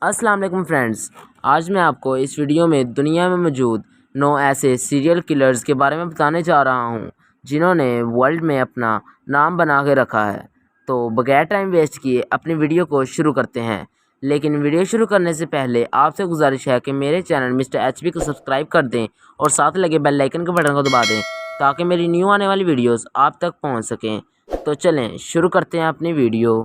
السلام علیکم فرینڈز، آج میں آپ کو اس ویڈیو میں دنیا میں موجود 9 ایسے سیریل کلرز کے بارے میں بتانے جا رہا ہوں جنہوں نے ورلڈ میں اپنا نام بنا کے رکھا ہے۔ تو بغیر ٹائم ویسٹ کیے اپنی ویڈیو کو شروع کرتے ہیں، لیکن ویڈیو شروع کرنے سے پہلے آپ سے گزارش ہے کہ میرے چینل مسٹر ایچ بی کو سبسکرائب کر دیں اور ساتھ لگے بیل آئیکن کے بٹن کو دبا دیں تاکہ میری نیو آنے والی ویڈیوز آپ تک پہنچ سکیں۔ تو چلیں شروع کرتے ہیں اپنی video.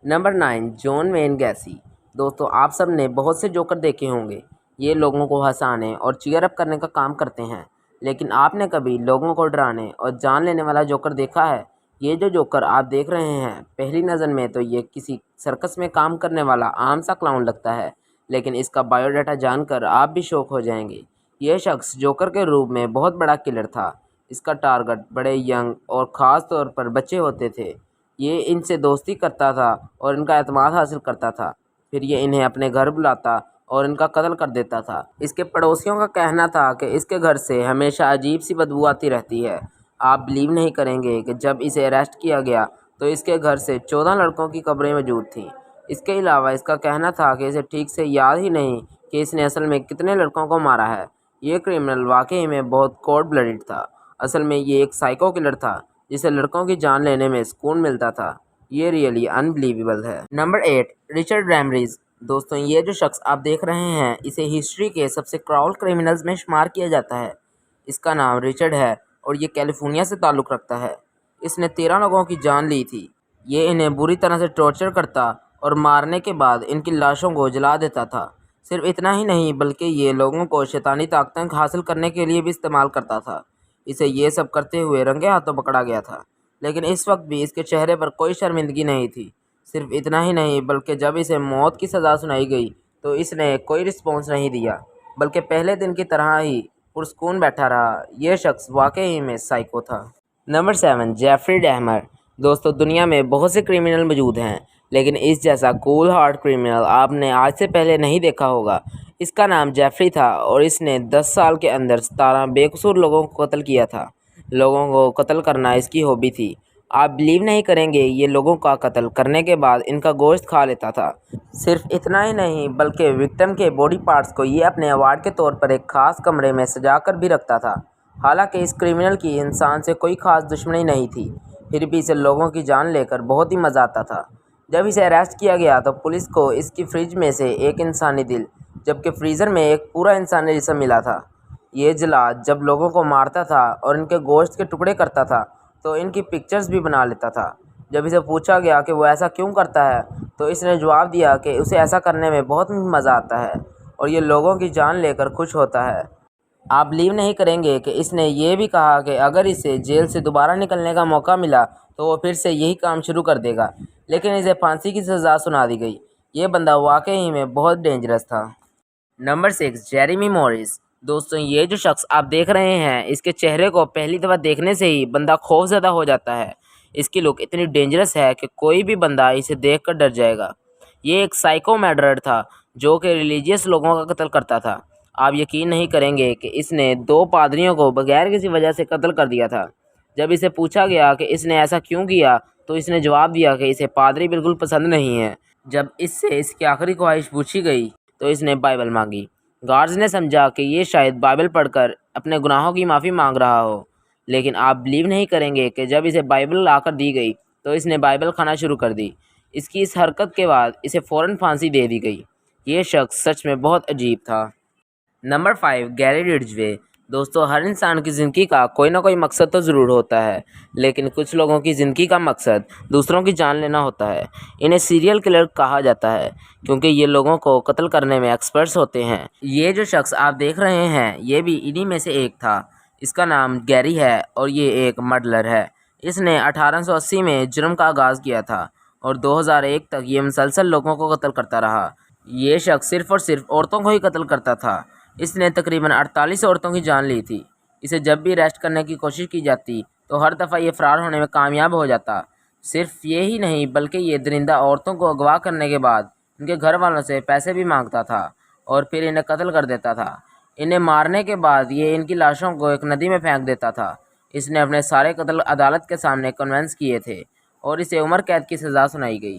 Number 9، John Wayne Gacy. دوستو، آپ سب نے بہت سے جوکر دیکھے ہوں گے۔ یہ لوگوں کو ہنسانے اور چیئر اپ کرنے کا کام کرتے ہیں، لیکن آپ نے کبھی لوگوں کو ڈرانے اور جان لینے والا جوکر دیکھا ہے؟ یہ جو جوکر آپ دیکھ رہے ہیں، پہلی نظر میں تو یہ کسی سرکس میں کام کرنے والا عام سا کلاؤن لگتا ہے، لیکن اس کا بایو ڈاٹا جان کر آپ بھی شوک ہو جائیں گے۔ یہ شخص جوکر کے روپ میں بہت بڑا کلر تھا۔ اس کا ٹارگٹ بڑے ینگ اور خاص طور پر بچے ہوتے تھے۔ یہ ان سے دوستی کرتا تھا اور ان کا اعتماد حاصل کرتا تھا، پھر یہ انہیں اپنے گھر بلاتا اور ان کا قتل کر دیتا تھا۔ اس کے پڑوسیوں کا کہنا تھا کہ اس کے گھر سے ہمیشہ عجیب سی بدبو آتی رہتی ہے۔ آپ بلیو نہیں کریں گے کہ جب اسے اریسٹ کیا گیا تو اس کے گھر سے 14 لڑکوں کی قبریں موجود تھیں۔ اس کے علاوہ اس کا کہنا تھا کہ اسے ٹھیک سے یاد ہی نہیں کہ اس نے اصل میں کتنے لڑکوں کو مارا ہے۔ یہ کرمنل واقعی میں بہت کولڈ بلڈڈ تھا۔ اصل میں یہ ایک سائیکو کلر تھا جسے لڑکوں کی جان لینے میں سکون ملتا تھا۔ یہ ریئلی انبلیویبل ہے۔ Number 8، Richard Ramirez. دوستوں، یہ جو شخص آپ دیکھ رہے ہیں اسے ہسٹری کے سب سے کراؤل کرمنلز میں شمار کیا جاتا ہے۔ اس کا نام رچرڈ ہے اور یہ کیلیفورنیا سے تعلق رکھتا ہے۔ اس نے 13 لوگوں کی جان لی تھی۔ یہ انہیں بری طرح سے ٹارچر کرتا اور مارنے کے بعد ان کی لاشوں کو جلا دیتا تھا۔ صرف اتنا ہی نہیں بلکہ یہ لوگوں کو شیطانی طاقتیں حاصل کرنے کے لیے بھی استعمال کرتا تھا۔ اسے یہ سب کرتے ہوئے رنگے ہاتھوں پکڑا گیا تھا، لیکن اس وقت بھی اس کے چہرے پر کوئی شرمندگی نہیں تھی۔ صرف اتنا ہی نہیں بلکہ جب اسے موت کی سزا سنائی گئی تو اس نے کوئی رسپانس نہیں دیا، بلکہ پہلے دن کی طرح ہی پرسکون بیٹھا رہا۔ یہ شخص واقعی میں سائیکو تھا۔ Number 7، Jeffrey Dahmer. دوستو، دنیا میں بہت سے کرمنل موجود ہیں، لیکن اس جیسا کول ہارٹ کرمنل آپ نے آج سے پہلے نہیں دیکھا ہوگا۔ اس کا نام جیفری تھا اور اس نے 10 سال کے اندر 17 بے قصور لوگوں کو قتل کیا تھا۔ لوگوں کو قتل کرنا اس کی ہابی تھی۔ آپ بلیو نہیں کریں گے، یہ لوگوں کا قتل کرنے کے بعد ان کا گوشت کھا لیتا تھا۔ صرف اتنا ہی نہیں بلکہ وکٹم کے باڈی پارٹس کو یہ اپنے ایوارڈ کے طور پر ایک خاص کمرے میں سجا کر بھی رکھتا تھا۔ حالانکہ اس کرمنل کی انسان سے کوئی خاص دشمنی نہیں تھی، پھر بھی اسے لوگوں کی جان لے کر بہت ہی مزہ آتا تھا۔ جب اسے اریسٹ کیا گیا تو پولیس کو اس کی فریج میں سے ایک انسانی دل جبکہ فریزر میں ایک پورا انسانی جسم ملا تھا۔ یہ جلاد جب لوگوں کو مارتا تھا اور ان کے گوشت کے ٹکڑے کرتا تھا تو ان کی پکچرز بھی بنا لیتا تھا۔ جب اسے پوچھا گیا کہ وہ ایسا کیوں کرتا ہے تو اس نے جواب دیا کہ اسے ایسا کرنے میں بہت مزہ آتا ہے اور یہ لوگوں کی جان لے کر خوش ہوتا ہے۔ آپ بلیو نہیں کریں گے کہ اس نے یہ بھی کہا کہ اگر اسے جیل سے دوبارہ نکلنے کا موقع ملا تو وہ پھر سے یہی کام شروع کر دے گا، لیکن اسے پھانسی کی سزا سنا دی گئی۔ یہ بندہ واقعی میں بہت ڈینجرس تھا۔ Number 6، Jeremy Maurice. دوستوں، یہ جو شخص آپ دیکھ رہے ہیں اس کے چہرے کو پہلی دفعہ دیکھنے سے ہی بندہ خوف زدہ ہو جاتا ہے۔ اس کی لک اتنی ڈینجرس ہے کہ کوئی بھی بندہ اسے دیکھ کر ڈر جائے گا۔ یہ ایک سائیکو مرڈرر تھا جو کہ ریلیجیس لوگوں کا قتل کرتا تھا۔ آپ یقین نہیں کریں گے کہ اس نے 2 پادریوں کو بغیر کسی وجہ سے قتل کر دیا تھا۔ جب اسے پوچھا گیا کہ اس نے ایسا کیوں کیا تو اس نے جواب دیا کہ اسے پادری بالکل پسند نہیں ہے۔ جب اس سے اس کی آخری خواہش پوچھی گئی تو اس نے بائبل مانگی۔ گارڈز نے سمجھا کہ یہ شاید بائبل پڑھ کر اپنے گناہوں کی معافی مانگ رہا ہو، لیکن آپ بلیو نہیں کریں گے کہ جب اسے بائبل لا کر دی گئی تو اس نے بائبل کھانا شروع کر دی۔ اس کی اس حرکت کے بعد اسے فوراً پھانسی دے دی گئی۔ یہ شخص سچ میں بہت عجیب تھا۔ نمبر 5، گیری رڈجوے۔ دوستو، ہر انسان کی زندگی کا کوئی نہ کوئی مقصد تو ضرور ہوتا ہے، لیکن کچھ لوگوں کی زندگی کا مقصد دوسروں کی جان لینا ہوتا ہے۔ انہیں سیریل کلر کہا جاتا ہے کیونکہ یہ لوگوں کو قتل کرنے میں ایکسپرٹس ہوتے ہیں۔ یہ جو شخص آپ دیکھ رہے ہیں یہ بھی انہی میں سے ایک تھا۔ اس کا نام گیری ہے اور یہ ایک مرڈرر ہے۔ اس نے 1880 میں جرم کا آغاز کیا تھا اور 2001 تک یہ مسلسل لوگوں کو قتل کرتا رہا۔ یہ شخص صرف اور صرف عورتوں کو ہی قتل کرتا تھا۔ اس نے تقریباً 48 عورتوں کی جان لی تھی۔ اسے جب بھی اریسٹ کرنے کی کوشش کی جاتی تو ہر دفعہ یہ فرار ہونے میں کامیاب ہو جاتا۔ صرف یہی نہیں بلکہ یہ درندہ عورتوں کو اغوا کرنے کے بعد ان کے گھر والوں سے پیسے بھی مانگتا تھا اور پھر انہیں قتل کر دیتا تھا۔ انہیں مارنے کے بعد یہ ان کی لاشوں کو ایک ندی میں پھینک دیتا تھا۔ اس نے اپنے سارے قتل عدالت کے سامنے کنفیس کیے تھے اور اسے عمر قید کی سزا سنائی گئی۔